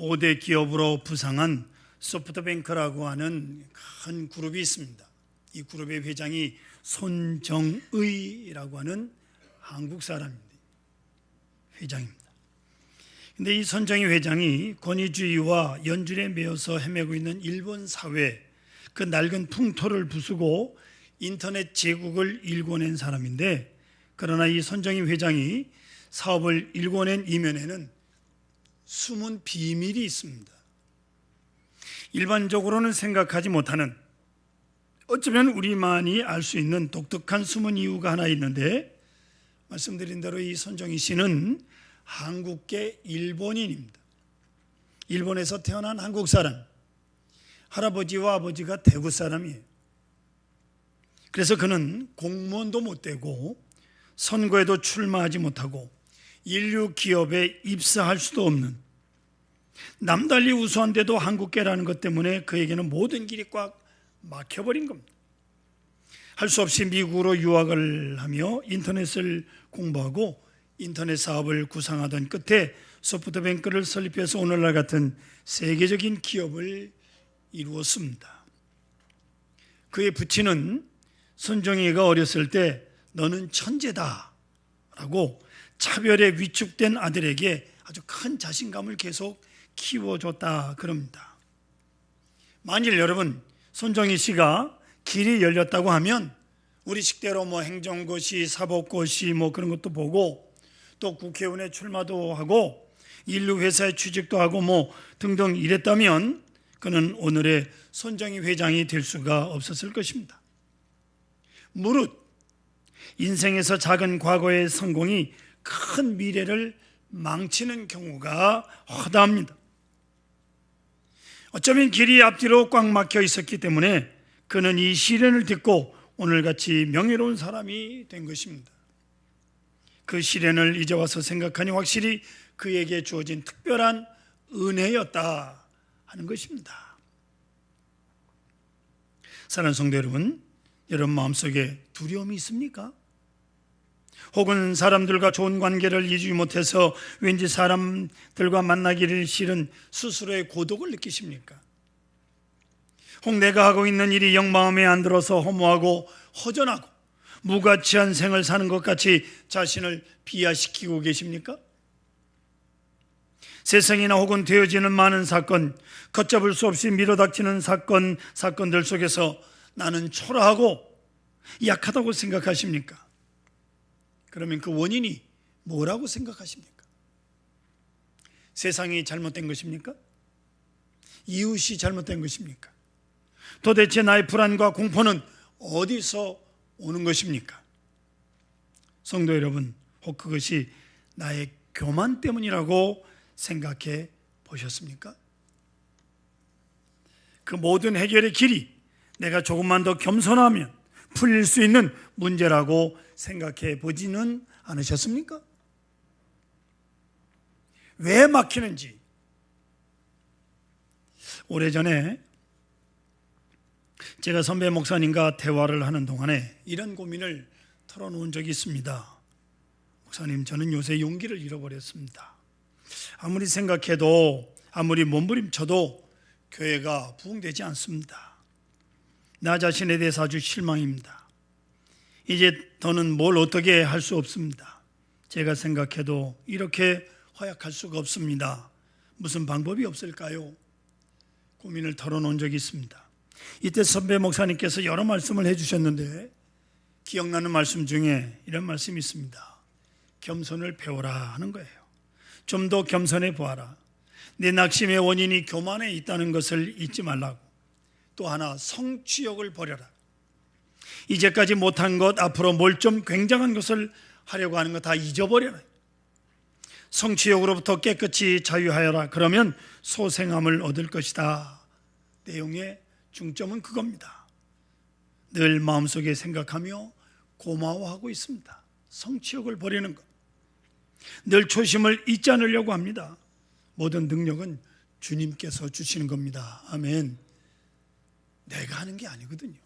5대 기업으로 부상한 소프트뱅크라고 하는 큰 그룹이 있습니다. 이 그룹의 회장이 손정의라고 하는 한국 사람입니다. 회장입니다. 근데 이 손정의 회장이 권위주의와 연준에 매여서 헤매고 있는 일본 사회, 그 낡은 풍토를 부수고 인터넷 제국을 일궈낸 사람인데, 그러나 이 손정의 회장이 사업을 일궈낸 이면에는 숨은 비밀이 있습니다. 일반적으로는 생각하지 못하는, 어쩌면 우리만이 알 수 있는 독특한 숨은 이유가 하나 있는데, 말씀드린 대로 이 손정희 씨는 한국계 일본인입니다. 일본에서 태어난 한국 사람, 할아버지와 아버지가 대구 사람이에요. 그래서 그는 공무원도 못 되고 선거에도 출마하지 못하고 인류 기업에 입사할 수도 없는, 남달리 우수한데도 한국계라는 것 때문에 그에게는 모든 길이 꽉 막혀버린 겁니다. 할 수 없이 미국으로 유학을 하며 인터넷을 공부하고 인터넷 사업을 구상하던 끝에 소프트뱅크를 설립해서 오늘날 같은 세계적인 기업을 이루었습니다. 그의 부친은 손정희가 어렸을 때 너는 천재다 라고 차별에 위축된 아들에게 아주 큰 자신감을 계속 키워줬다 그럽니다. 만일 여러분, 손정희 씨가 길이 열렸다고 하면 우리 식대로 행정고시, 사법고시 그런 것도 보고, 또 국회의원에 출마도 하고 인류회사에 취직도 하고 등등 이랬다면 그는 오늘의 손정희 회장이 될 수가 없었을 것입니다. 무릇 인생에서 작은 과거의 성공이 큰 미래를 망치는 경우가 허다합니다. 어쩌면 길이 앞뒤로 꽉 막혀 있었기 때문에 그는 이 시련을 딛고 오늘같이 명예로운 사람이 된 것입니다. 그 시련을 이제 와서 생각하니 확실히 그에게 주어진 특별한 은혜였다 하는 것입니다. 사랑하는 성도 여러분, 여러분 마음속에 두려움이 있습니까? 혹은 사람들과 좋은 관계를 이루지 못해서 왠지 사람들과 만나기를 싫은 스스로의 고독을 느끼십니까? 혹 내가 하고 있는 일이 영 마음에 안 들어서 허무하고 허전하고 무가치한 생을 사는 것 같이 자신을 비하시키고 계십니까? 세상이나 혹은 되어지는 많은 사건, 걷잡을 수 없이 밀어닥치는 사건들 속에서 나는 초라하고 약하다고 생각하십니까? 그러면 그 원인이 뭐라고 생각하십니까? 세상이 잘못된 것입니까? 이웃이 잘못된 것입니까? 도대체 나의 불안과 공포는 어디서 오는 것입니까? 성도 여러분, 혹 그것이 나의 교만 때문이라고 생각해 보셨습니까? 그 모든 해결의 길이 내가 조금만 더 겸손하면 풀릴 수 있는 문제라고 생각해 보지는 않으셨습니까? 왜 막히는지. 오래전에 제가 선배 목사님과 대화를 하는 동안에 이런 고민을 털어놓은 적이 있습니다. 목사님, 저는 요새 용기를 잃어버렸습니다. 아무리 생각해도, 아무리 몸부림쳐도 교회가 부흥되지 않습니다. 나 자신에 대해서 아주 실망입니다. 이제 더는 뭘 어떻게 할 수 없습니다. 제가 생각해도 이렇게 허약할 수가 없습니다. 무슨 방법이 없을까요? 고민을 털어놓은 적이 있습니다. 이때 선배 목사님께서 여러 말씀을 해주셨는데 기억나는 말씀 중에 이런 말씀이 있습니다. 겸손을 배워라 하는 거예요. 좀 더 겸손해 보아라. 내 낙심의 원인이 교만에 있다는 것을 잊지 말라고. 또 하나, 성취욕을 버려라. 이제까지 못한 것, 앞으로 뭘 좀 굉장한 것을 하려고 하는 것 다 잊어버려라. 성취욕으로부터 깨끗이 자유하여라. 그러면 소생함을 얻을 것이다. 내용의 중점은 그겁니다. 늘 마음속에 생각하며 고마워하고 있습니다. 성취욕을 버리는 것. 늘 초심을 잊지 않으려고 합니다. 모든 능력은 주님께서 주시는 겁니다. 아멘. 내가 하는 게 아니거든요.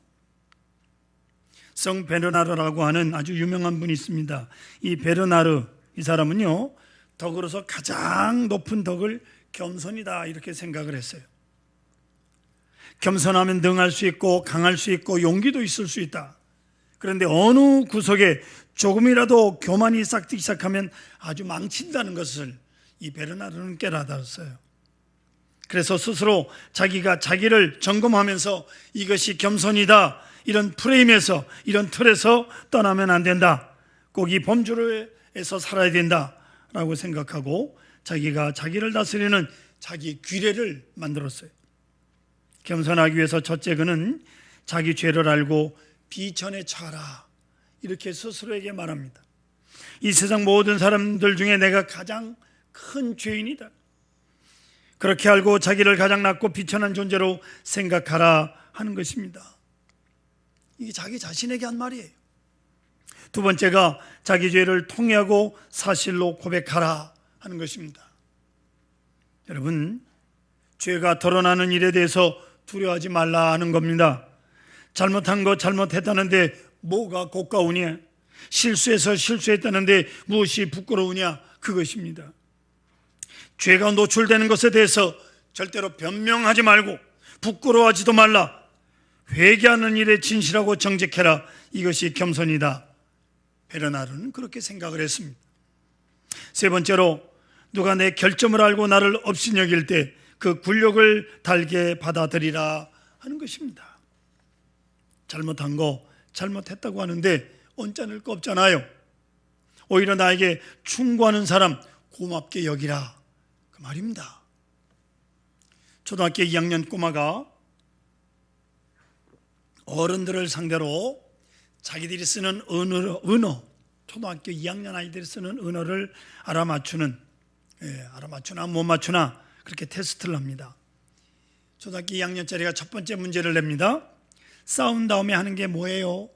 성 베르나르라고 하는 아주 유명한 분이 있습니다. 이 베르나르, 이 사람은요, 덕으로서 가장 높은 덕을 겸손이다 이렇게 생각을 했어요. 겸손하면 능할 수 있고 강할 수 있고 용기도 있을 수 있다. 그런데 어느 구석에 조금이라도 교만이 싹트기 시작하면 아주 망친다는 것을 이 베르나르는 깨달았어요. 그래서 스스로 자기가 자기를 점검하면서 이것이 겸손이다, 이런 프레임에서, 이런 틀에서 떠나면 안 된다, 꼭 이 범주에서 살아야 된다 라고 생각하고 자기가 자기를 다스리는 자기 규례를 만들었어요. 겸손하기 위해서 첫째, 그는 자기 죄를 알고 비천에 처하라 이렇게 스스로에게 말합니다. 이 세상 모든 사람들 중에 내가 가장 큰 죄인이다. 그렇게 알고 자기를 가장 낮고 비천한 존재로 생각하라 하는 것입니다. 이게 자기 자신에게 한 말이에요. 두 번째가 자기 죄를 통회하고 사실로 고백하라 하는 것입니다. 여러분, 죄가 드러나는 일에 대해서 두려워하지 말라 하는 겁니다. 잘못한 거 잘못했다는데 뭐가 고가우냐? 실수해서 실수했다는데 무엇이 부끄러우냐? 그것입니다. 죄가 노출되는 것에 대해서 절대로 변명하지 말고 부끄러워하지도 말라. 회개하는 일에 진실하고 정직해라. 이것이 겸손이다. 베르나르는 그렇게 생각을 했습니다. 세 번째로, 누가 내 결점을 알고 나를 업신여길 때 그 굴욕을 달게 받아들이라 하는 것입니다. 잘못한 거 잘못했다고 하는데 언짢을 거 없잖아요. 오히려 나에게 충고하는 사람 고맙게 여기라 그 말입니다. 초등학교 2학년 꼬마가 어른들을 상대로 자기들이 쓰는 언어, 초등학교 2학년 아이들이 쓰는 언어를 알아맞추나 못 맞추나 그렇게 테스트를 합니다. 초등학교 2학년짜리가 첫 번째 문제를 냅니다. 싸운 다음에 하는 게 뭐예요?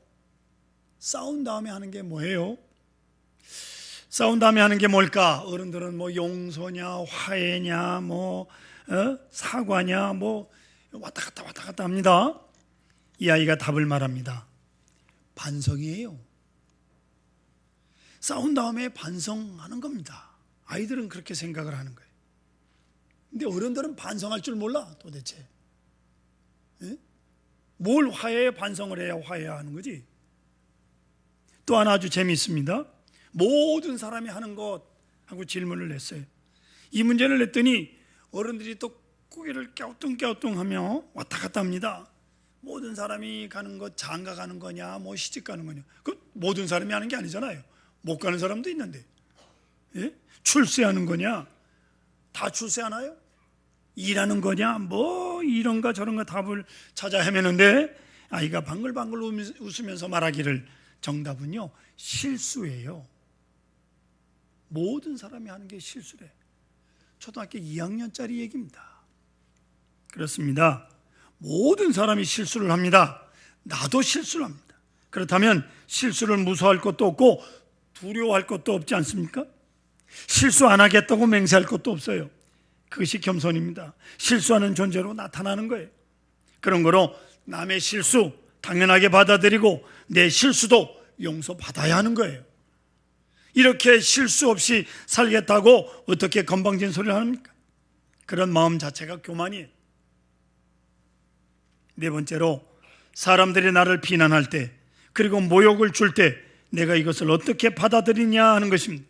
싸운 다음에 하는 게 뭐예요? 싸운 다음에 하는 게 뭘까? 어른들은 뭐 용서냐, 화해냐, 사과냐, 왔다 갔다 합니다. 이 아이가 답을 말합니다. 반성이에요. 싸운 다음에 반성하는 겁니다. 아이들은 그렇게 생각을 하는 거예요. 근데 어른들은 반성할 줄 몰라 도대체. 뭘 화해해? 반성을 해야 화해하는 거지. 또 하나 아주 재미있습니다. 모든 사람이 하는 것 하고 질문을 냈어요. 이 문제를 냈더니 어른들이 또 고개를 갸우뚱갸우뚱하며 왔다 갔다 합니다. 모든 사람이 가는 것 장가 가는 거냐, 시집 가는 거냐. 그 모든 사람이 하는 게 아니잖아요. 못 가는 사람도 있는데. 출세하는 거냐? 다 출세하나요? 일하는 거냐? 이런가 저런가 답을 찾아 헤매는데 아이가 방글방글 웃으면서 말하기를 정답은요, 실수예요. 모든 사람이 하는 게 실수래. 초등학교 2학년짜리 얘기입니다. 그렇습니다. 모든 사람이 실수를 합니다. 나도 실수를 합니다. 그렇다면 실수를 무서워할 것도 없고 두려워할 것도 없지 않습니까? 실수 안 하겠다고 맹세할 것도 없어요. 그것이 겸손입니다. 실수하는 존재로 나타나는 거예요. 그런 거로 남의 실수 당연하게 받아들이고 내 실수도 용서받아야 하는 거예요. 이렇게 실수 없이 살겠다고 어떻게 건방진 소리를 합니까? 그런 마음 자체가 교만이에요. 네 번째로, 사람들이 나를 비난할 때 그리고 모욕을 줄 때 내가 이것을 어떻게 받아들이냐 하는 것입니다.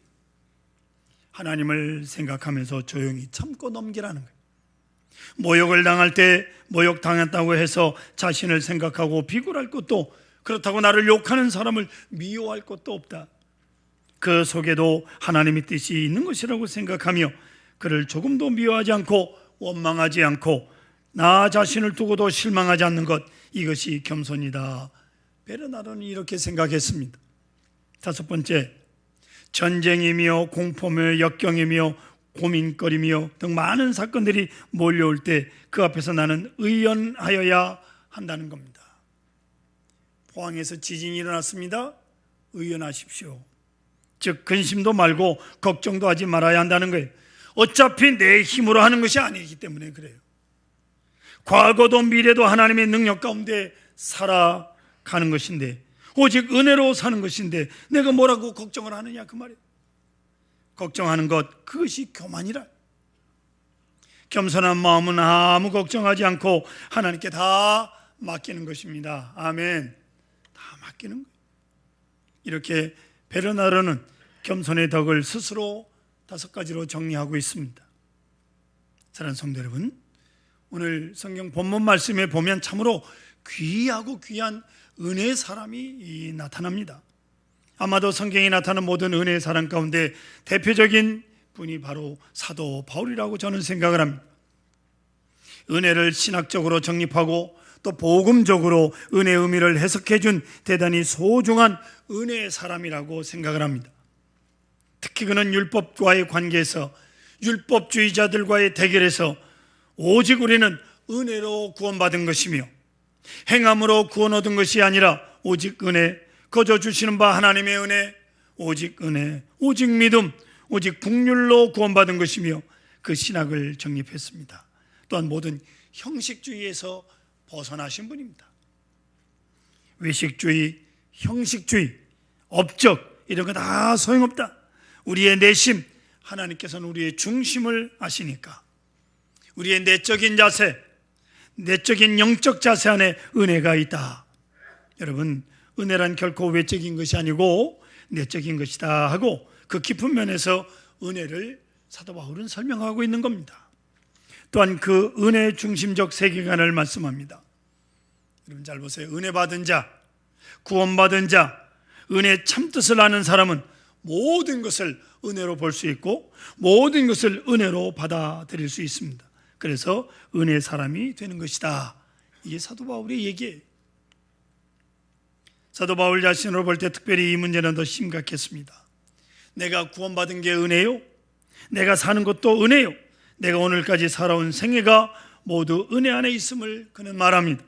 하나님을 생각하면서 조용히 참고 넘기라는 거예요. 모욕을 당할 때 모욕당했다고 해서 자신을 생각하고 비굴할 것도, 그렇다고 나를 욕하는 사람을 미워할 것도 없다. 그 속에도 하나님의 뜻이 있는 것이라고 생각하며 그를 조금도 미워하지 않고 원망하지 않고 나 자신을 두고도 실망하지 않는 것, 이것이 겸손이다. 베르나르는 이렇게 생각했습니다. 다섯 번째, 전쟁이며 공포며 역경이며 고민거리며 등 많은 사건들이 몰려올 때 그 앞에서 나는 의연하여야 한다는 겁니다. 포항에서 지진이 일어났습니다. 의연하십시오. 즉 근심도 말고 걱정도 하지 말아야 한다는 거예요. 어차피 내 힘으로 하는 것이 아니기 때문에 그래요. 과거도 미래도 하나님의 능력 가운데 살아가는 것인데, 오직 은혜로 사는 것인데 내가 뭐라고 걱정을 하느냐 그 말이에요. 걱정하는 것, 그것이 교만이라. 겸손한 마음은 아무 걱정하지 않고 하나님께 다 맡기는 것입니다. 아멘. 다 맡기는 거예요. 이렇게 베르나르는 겸손의 덕을 스스로 5가지로 정리하고 있습니다. 사랑하는 성도 여러분, 오늘 성경 본문 말씀에 보면 참으로 귀하고 귀한 은혜의 사람이 나타납니다. 아마도 성경에 나타나는 모든 은혜의 사람 가운데 대표적인 분이 바로 사도 바울이라고 저는 생각을 합니다. 은혜를 신학적으로 정립하고 또 복음적으로 은혜의 의미를 해석해 준 대단히 소중한 은혜의 사람이라고 생각을 합니다. 특히 그는 율법과의 관계에서, 율법주의자들과의 대결에서 오직 우리는 은혜로 구원받은 것이며 행함으로 구원 얻은 것이 아니라 오직 은혜, 거저 주시는 바 하나님의 은혜, 오직 은혜, 오직 믿음, 오직 긍휼로 구원받은 것이며 그 신학을 정립했습니다. 또한 모든 형식주의에서 벗어나신 분입니다. 외식주의, 형식주의, 업적 이런 거 다 소용없다. 우리의 내심, 하나님께서는 우리의 중심을 아시니까 우리의 내적인 자세, 내적인 영적 자세 안에 은혜가 있다. 여러분, 은혜란 결코 외적인 것이 아니고 내적인 것이다 하고 그 깊은 면에서 은혜를 사도 바울은 설명하고 있는 겁니다. 또한 그 은혜의 중심적 세계관을 말씀합니다. 여러분 잘 보세요. 은혜 받은 자, 구원받은 자, 은혜의 참뜻을 아는 사람은 모든 것을 은혜로 볼 수 있고 모든 것을 은혜로 받아들일 수 있습니다. 그래서 은혜의 사람이 되는 것이다. 이게 사도 바울의 얘기예요. 사도 바울 자신으로 볼 때 특별히 이 문제는 더 심각했습니다. 내가 구원받은 게 은혜요? 내가 사는 것도 은혜요? 내가 오늘까지 살아온 생애가 모두 은혜 안에 있음을 그는 말합니다.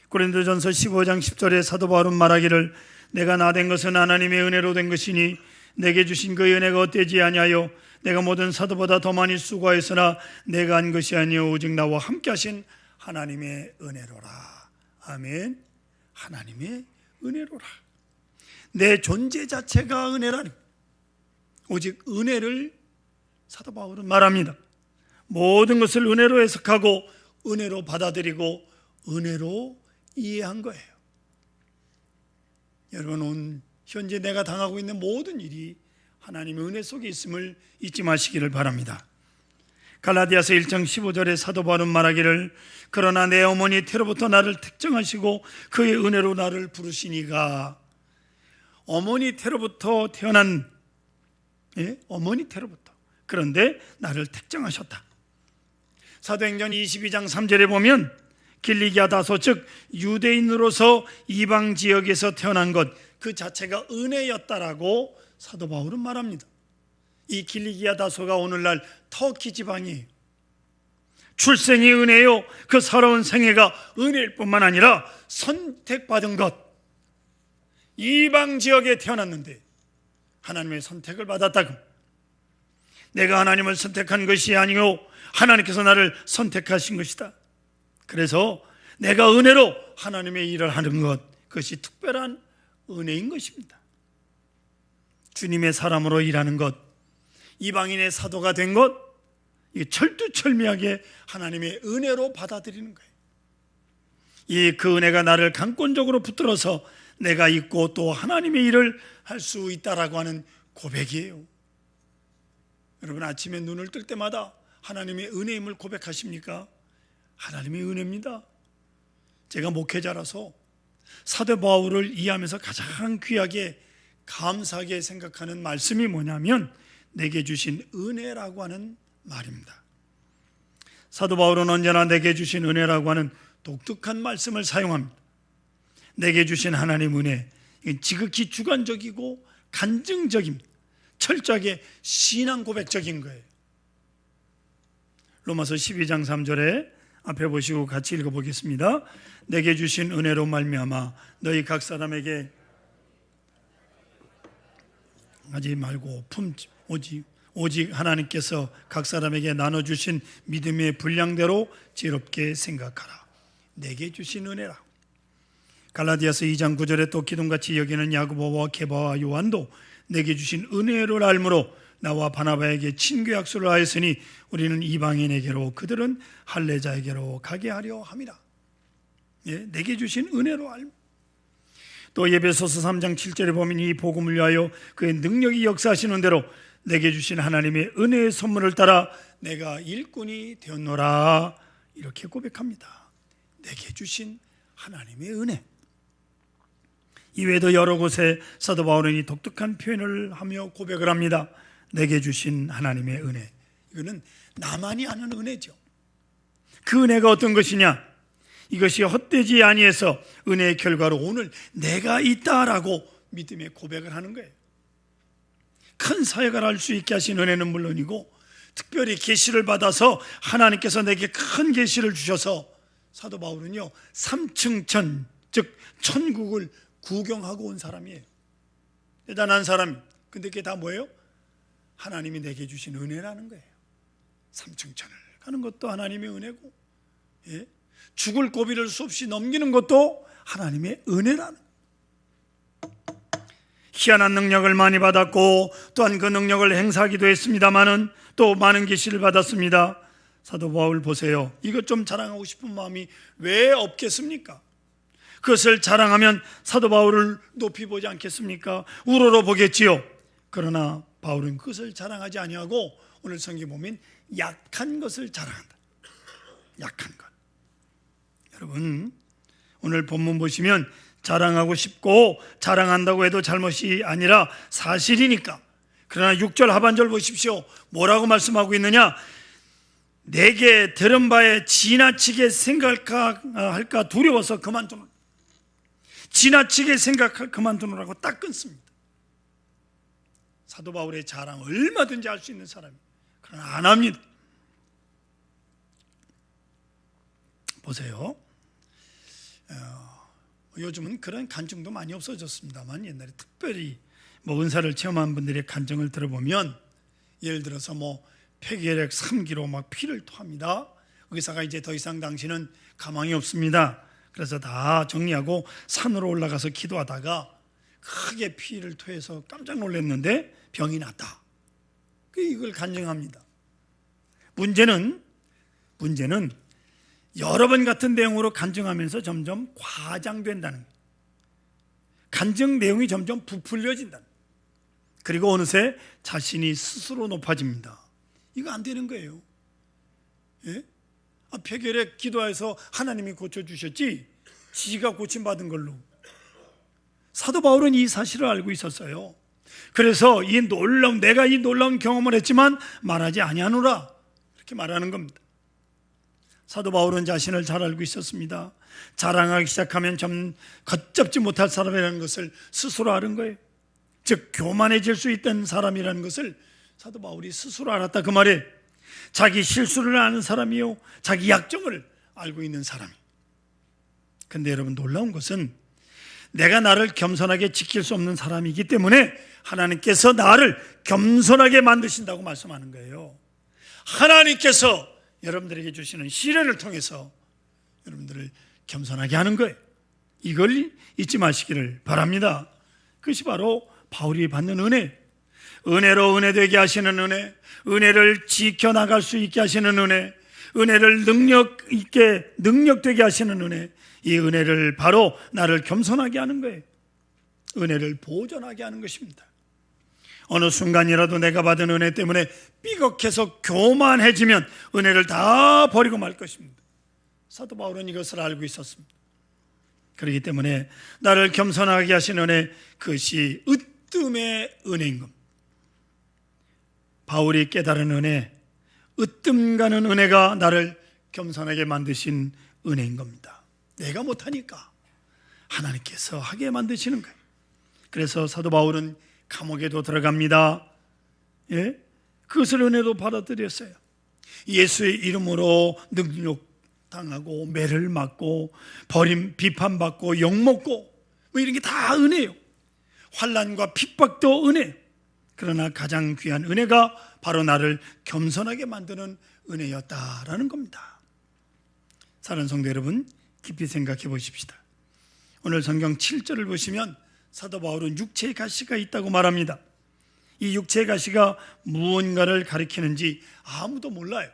고린도전서 15장 10절에 사도 바울은 말하기를 내가 나 된 것은 하나님의 은혜로 된 것이니 내게 주신 그 은혜가 어때지 아니하여 내가 모든 사도보다 더 많이 수고하였으나 내가 한 것이 아니요 오직 나와 함께 하신 하나님의 은혜로라. 아멘. 하나님의 은혜로라. 내 존재 자체가 은혜라니. 오직 은혜를 사도 바울은 말합니다. 모든 것을 은혜로 해석하고 은혜로 받아들이고 은혜로 이해한 거예요. 여러분, 현재 내가 당하고 있는 모든 일이 하나님의 은혜 속에 있음을 잊지 마시기를 바랍니다. 갈라디아서 1장 15절에 사도 바울은 말하기를 그러나 내 어머니 태로부터 나를 택정하시고 그의 은혜로 나를 부르시니가. 어머니 태로부터 태어난 어머니 태로부터, 그런데 나를 택정하셨다. 사도행전 22장 3절에 보면 길리기아 다소 즉 유대인으로서 이방 지역에서 태어난 것 그 자체가 은혜였다라고 사도 바울은 말합니다. 이 길리기아 다소가 오늘날 터키 지방이에요. 출생이 은혜요, 그 살아온 생애가 은혜일 뿐만 아니라 선택받은 것. 이방 지역에 태어났는데 하나님의 선택을 받았다고. 내가 하나님을 선택한 것이 아니고 하나님께서 나를 선택하신 것이다. 그래서 내가 은혜로 하나님의 일을 하는 것, 그것이 특별한 은혜인 것입니다. 주님의 사람으로 일하는 것, 이방인의 사도가 된 것, 이게 철두철미하게 하나님의 은혜로 받아들이는 거예요. 그 은혜가 나를 강권적으로 붙들어서 내가 있고 또 하나님의 일을 할 수 있다라고 하는 고백이에요. 여러분, 아침에 눈을 뜰 때마다 하나님의 은혜임을 고백하십니까? 하나님의 은혜입니다. 제가 목회자라서 사도 바울을 이해하면서 가장 귀하게 감사하게 생각하는 말씀이 뭐냐면 내게 주신 은혜라고 하는 말입니다. 사도 바울은 언제나 내게 주신 은혜라고 하는 독특한 말씀을 사용합니다. 내게 주신 하나님 은혜, 이건 지극히 주관적이고 간증적입니다. 철저하게 신앙 고백적인 거예요. 로마서 12장 3절에 앞에 보시고 같이 읽어보겠습니다. 내게 주신 은혜로 말미암아 너희 각 사람에게 하지 말고 오직 하나님께서 각 사람에게 나눠주신 믿음의 분량대로 지혜롭게 생각하라. 내게 주신 은혜라. 갈라디아서 2장 9절에 또 기둥같이 여기는 야고보와 게바와 요한도 내게 주신 은혜를 알므로 나와 바나바에게 친교 약속을 하였으니 우리는 이방인에게로 그들은 할례자에게로 가게 하려 함이라. 내게 주신 은혜로 알고, 또 에베소서 3장 7절에 보면 이 복음을 위하여 그의 능력이 역사하시는 대로 내게 주신 하나님의 은혜의 선물을 따라 내가 일꾼이 되었노라, 이렇게 고백합니다. 내게 주신 하나님의 은혜. 이외에도 여러 곳에 사도 바울은 이 독특한 표현을 하며 고백을 합니다. 내게 주신 하나님의 은혜. 이거는 나만이 아는 은혜죠. 그 은혜가 어떤 것이냐? 이것이 헛되지 아니해서 은혜의 결과로 오늘 내가 있다라고 믿음의 고백을 하는 거예요. 큰 사역을 할 수 있게 하신 은혜는 물론이고, 특별히 계시를 받아서 하나님께서 내게 큰 계시를 주셔서 사도 바울은요 3층 천, 즉 천국을 구경하고 온 사람이에요. 대단한 사람. 근데 그게 다 뭐예요? 하나님이 내게 주신 은혜라는 거예요. 3층 천을 가는 것도 하나님의 은혜고, 죽을 고비를 수없이 넘기는 것도 하나님의 은혜라는 거예요. 희한한 능력을 많이 받았고 또한 그 능력을 행사하기도 했습니다마는 또 많은 계시를 받았습니다. 사도 바울 보세요. 이것 좀 자랑하고 싶은 마음이 왜 없겠습니까? 그것을 자랑하면 사도 바울을 높이 보지 않겠습니까? 우러러 보겠지요. 그러나 바울은 그것을 자랑하지 아니하고 오늘 성경 보면 약한 것을 자랑한다. 약한 것. 여러분, 오늘 본문 보시면 자랑하고 싶고 자랑한다고 해도 잘못이 아니라 사실이니까. 그러나 6절 하반절 보십시오. 뭐라고 말씀하고 있느냐? 내게 들은 바에 지나치게 생각할까 두려워서 그만두노라. 지나치게 생각할 그만두노라고 딱 끊습니다. 사도 바울의 자랑 얼마든지 할 수 있는 사람이에요. 그러나 안 합니다. 보세요. 요즘은 그런 간증도 많이 없어졌습니다만 옛날에 특별히 은사를 체험한 분들의 간증을 들어보면, 예를 들어서 폐결핵 3기로 막 피를 토합니다. 의사가 이제 더 이상 당신은 가망이 없습니다. 그래서 다 정리하고 산으로 올라가서 기도하다가 크게 피를 토해서 깜짝 놀랐는데 병이 났다. 이걸 간증합니다. 문제는 여러 번 같은 내용으로 간증하면서 점점 과장된다는 거예요. 간증 내용이 점점 부풀려진다는 거예요. 그리고 어느새 자신이 스스로 높아집니다. 이거 안 되는 거예요. 폐결핵 기도해서 하나님이 고쳐주셨지 지가 고침받은 걸로. 사도 바울은 이 사실을 알고 있었어요. 그래서 내가 이 놀라운 경험을 했지만 말하지 아니하노라, 이렇게 말하는 겁니다. 사도 바울은 자신을 잘 알고 있었습니다. 자랑하기 시작하면 좀 걷잡지 못할 사람이라는 것을 스스로 아는 거예요. 즉 교만해질 수 있던 사람이라는 것을 사도 바울이 스스로 알았다, 그 말에 자기 실수를 아는 사람이요, 자기 약점을 알고 있는 사람이. 근데 여러분, 놀라운 것은 내가 나를 겸손하게 지킬 수 없는 사람이기 때문에 하나님께서 나를 겸손하게 만드신다고 말씀하는 거예요. 하나님께서 여러분들에게 주시는 시련을 통해서 여러분들을 겸손하게 하는 거예요. 이걸 잊지 마시기를 바랍니다. 그것이 바로 바울이 받는 은혜. 은혜로 은혜되게 하시는 은혜, 은혜를 지켜나갈 수 있게 하시는 은혜, 은혜를 능력되게 하시는 은혜. 이 은혜를 바로 나를 겸손하게 하는 거예요. 은혜를 보존하게 하는 것입니다. 어느 순간이라도 내가 받은 은혜 때문에 삐걱해서 교만해지면 은혜를 다 버리고 말 것입니다. 사도 바울은 이것을 알고 있었습니다. 그렇기 때문에 나를 겸손하게 하신 은혜, 그것이 으뜸의 은혜인 겁니다. 바울이 깨달은 은혜, 으뜸 가는 은혜가 나를 겸손하게 만드신 은혜인 겁니다. 내가 못하니까 하나님께서 하게 만드시는 거예요. 그래서 사도 바울은 감옥에도 들어갑니다. 그것을 은혜로 받아들였어요. 예수의 이름으로 능욕당하고 매를 맞고 버림, 비판받고 욕먹고 이런 게 다 은혜예요. 환난과 핍박도 은혜. 그러나 가장 귀한 은혜가 바로 나를 겸손하게 만드는 은혜였다라는 겁니다. 사랑하는 성도 여러분, 깊이 생각해 보십시다. 오늘 성경 7절을 보시면 사도 바울은 육체의 가시가 있다고 말합니다. 이 육체의 가시가 무언가를 가리키는지 아무도 몰라요.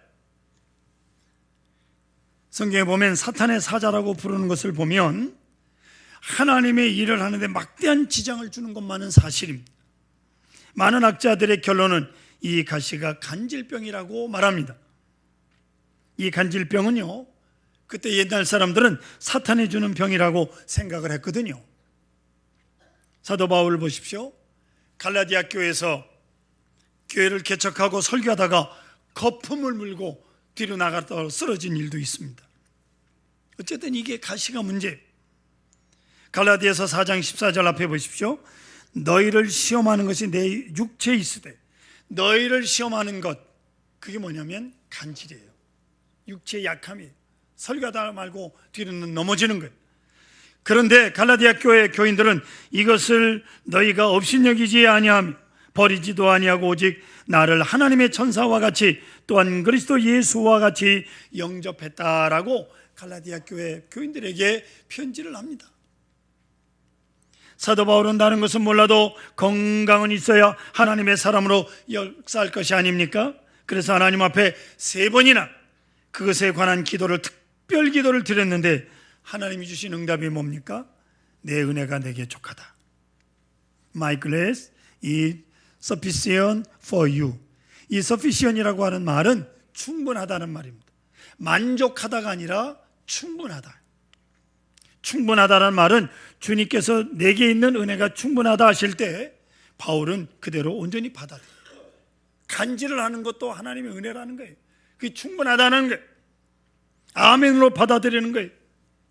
성경에 보면 사탄의 사자라고 부르는 것을 보면 하나님의 일을 하는데 막대한 지장을 주는 것만은 사실입니다. 많은 학자들의 결론은 이 가시가 간질병이라고 말합니다. 이 간질병은요, 그때 옛날 사람들은 사탄이 주는 병이라고 생각을 했거든요. 사도 바울을 보십시오. 갈라디아 교회에서 교회를 개척하고 설교하다가 거품을 물고 뒤로 나갔다가 쓰러진 일도 있습니다. 어쨌든 이게 가시가 문제예요. 갈라디아서 4장 14절 앞에 보십시오. 너희를 시험하는 것이 내 육체에 있으되, 너희를 시험하는 것, 그게 뭐냐면 간질이에요. 육체의 약함이에요. 설교하다 말고 뒤로는 넘어지는 거예요. 그런데 갈라디아 교회 교인들은 이것을 너희가 업신여기지 아니하며 버리지도 아니하고 오직 나를 하나님의 천사와 같이 또한 그리스도 예수와 같이 영접했다라고 갈라디아 교회 교인들에게 편지를 합니다. 사도 바울은 다른 것은 몰라도 건강은 있어야 하나님의 사람으로 역사할 것이 아닙니까? 그래서 하나님 앞에 3번이나 그것에 관한 기도를, 특별 기도를 드렸는데 하나님이 주신 응답이 뭡니까? 내 은혜가 내게 족하다. My grace is sufficient for you. 이 sufficient이라고 하는 말은 충분하다는 말입니다. 만족하다가 아니라 충분하다. 충분하다는 말은 주님께서 내게 있는 은혜가 충분하다 하실 때 바울은 그대로 온전히 받아들여요. 간질을 하는 것도 하나님의 은혜라는 거예요. 그게 충분하다는 거예요. 아멘으로 받아들이는 거예요.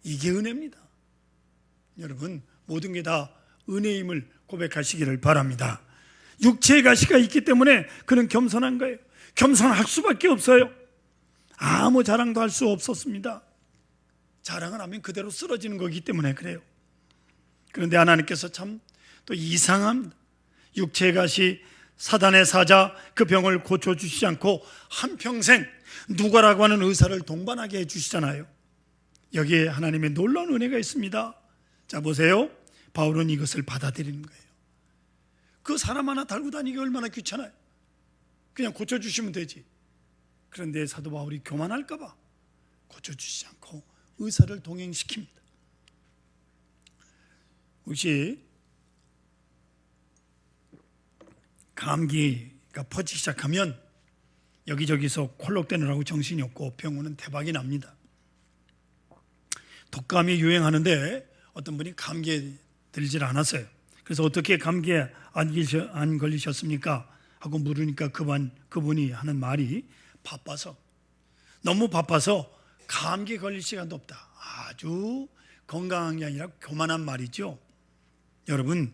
이게 은혜입니다. 여러분, 모든 게 다 은혜임을 고백하시기를 바랍니다. 육체의 가시가 있기 때문에 그는 겸손한 거예요. 겸손할 수밖에 없어요. 아무 자랑도 할 수 없었습니다. 자랑을 하면 그대로 쓰러지는 거기 때문에 그래요. 그런데 하나님께서 참 또 이상합니다. 육체의 가시, 사단의 사자, 그 병을 고쳐주시지 않고 한평생 누가라고 하는 의사를 동반하게 해주시잖아요. 여기에 하나님의 놀라운 은혜가 있습니다. 자, 보세요. 바울은 이것을 받아들이는 거예요. 그 사람 하나 달고 다니기 얼마나 귀찮아요. 그냥 고쳐주시면 되지. 그런데 사도 바울이 교만할까 봐 고쳐주시지 않고 의사를 동행시킵니다. 혹시 감기가 퍼지기 시작하면 여기저기서 콜록대느라고 정신이 없고 병원은 대박이 납니다. 독감이 유행하는데 어떤 분이 감기에 들질 않았어요. 그래서 어떻게 감기에 안 걸리셨습니까? 하고 물으니까 그분이 하는 말이 바빠서, 너무 바빠서 감기 걸릴 시간도 없다. 아주 건강한 게 아니라 교만한 말이죠. 여러분,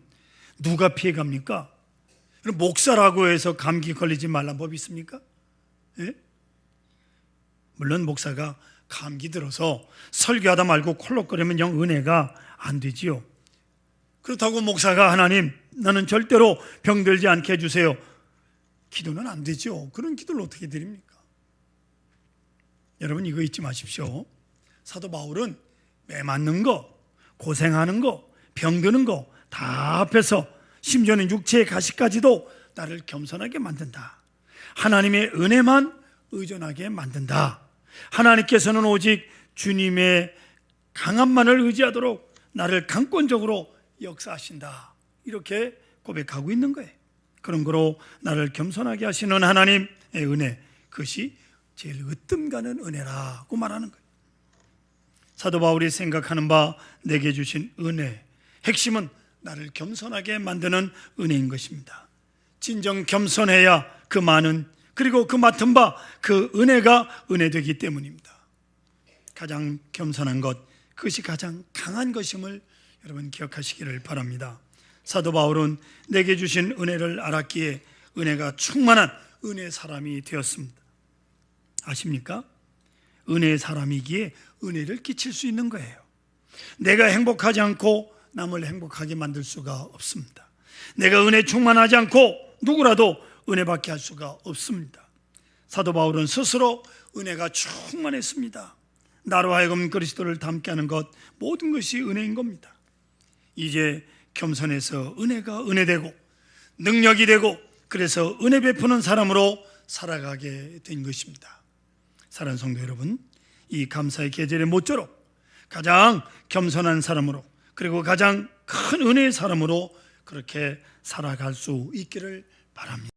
누가 피해갑니까? 목사라고 해서 감기 걸리지 말란 법이 있습니까? 예? 물론 목사가 감기 들어서 설교하다 말고 콜록거리면 영 은혜가 안 되지요. 그렇다고 목사가 하나님, 나는 절대로 병들지 않게 해주세요, 기도는 안 되죠. 그런 기도를 어떻게 드립니까? 여러분, 이거 잊지 마십시오. 사도 바울은 매 맞는 거, 고생하는 거, 병드는 거 다 앞에서, 심지어는 육체의 가시까지도 나를 겸손하게 만든다. 하나님의 은혜만 의존하게 만든다. 하나님께서는 오직 주님의 강함만을 의지하도록 나를 강권적으로 역사하신다. 이렇게 고백하고 있는 거예요. 그런 거로 나를 겸손하게 하시는 하나님의 은혜, 그것이 제일 으뜸 가는 은혜라고 말하는 거예요. 사도 바울이 생각하는 바 내게 주신 은혜, 핵심은 나를 겸손하게 만드는 은혜인 것입니다. 진정 겸손해야 그 많은, 그리고 그 맡은 바 그 은혜가 은혜되기 때문입니다. 가장 겸손한 것, 그것이 가장 강한 것임을 여러분 기억하시기를 바랍니다. 사도 바울은 내게 주신 은혜를 알았기에 은혜가 충만한 은혜의 사람이 되었습니다. 아십니까? 은혜의 사람이기에 은혜를 끼칠 수 있는 거예요. 내가 행복하지 않고 남을 행복하게 만들 수가 없습니다. 내가 은혜 충만하지 않고 누구라도 은혜받게 할 수가 없습니다. 사도 바울은 스스로 은혜가 충만했습니다. 나로 하여금 그리스도를 닮게 하는 것, 모든 것이 은혜인 겁니다. 이제 겸손해서 은혜가 은혜되고 능력이 되고 그래서 은혜 베푸는 사람으로 살아가게 된 것입니다. 사랑하는 성도 여러분, 이 감사의 계절에 모쪼록 가장 겸손한 사람으로, 그리고 가장 큰 은혜의 사람으로 그렇게 살아갈 수 있기를 바랍니다.